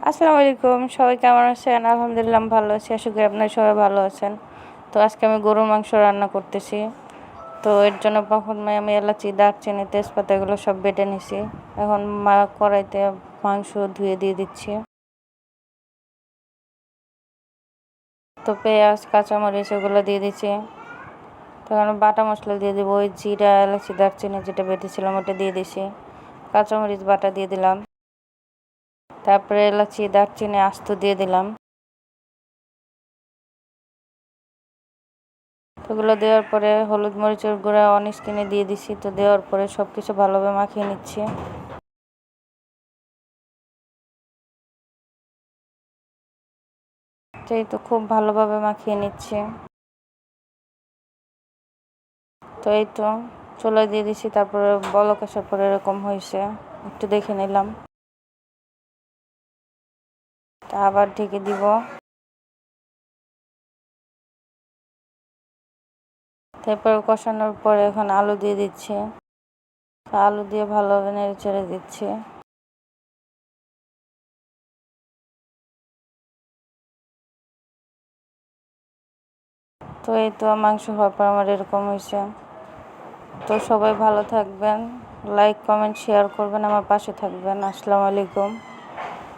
আসসালামু আলাইকুম, সবাই কেমন আছেন? আলহামদুলিল্লাহ আমি ভালো আছি। আশা করি আপনারা সবাই ভালো আছেন। তো আজকে আমি গরুর মাংস রান্না করতেছি। তো এর জন্য প্রথমে আমি এলাচি, দারচিনি, তেজপাতা এগুলো সব বেটে নিছি। এখন কড়াইতে মাংস ধুয়ে দিয়ে দিচ্ছি। তো পেঁয়াজ, কাঁচামরিচ এগুলো দিয়ে দিচ্ছি। তো এখন বাটা মশলা দিয়ে দেবো, ওই জিরা, এলাচি, দারচিনি যেটা বেটেছিলাম ওটা দিয়ে দিছি। কাঁচামরিচ বাটা দিয়ে দিলাম। তারপরে এলাচি, দারচিনি আস্ত দিয়ে দিলাম। এগুলো দেওয়ার পরে হলুদ মরিচের গুঁড়া অন স্কিনে দিয়ে দিছি। তো দেওয়ার পরে সব কিছু ভালোভাবে মাখিয়ে নিচ্ছি। এই তো খুব ভালোভাবে মাখিয়ে নিচ্ছি। তো এই তো চুলায় দিয়ে দিছি, তারপরে বলক আসার পরে এরকম হয়েছে, একটু দেখে নিলাম। তা আবার ঢেকে দিব। তারপর কষানোর পরে এখন আলু দিয়ে দিচ্ছি। আলু দিয়ে ভালোভাবে নেড়ে চেড়ে দিচ্ছি। তো এই তো মাংস হওয়ার পর আমার এরকম হয়েছে। তো সবাই ভালো থাকবেন, লাইক কমেন্ট শেয়ার করবেন, আমার পাশে থাকবেন। আসসালামু আলাইকুম।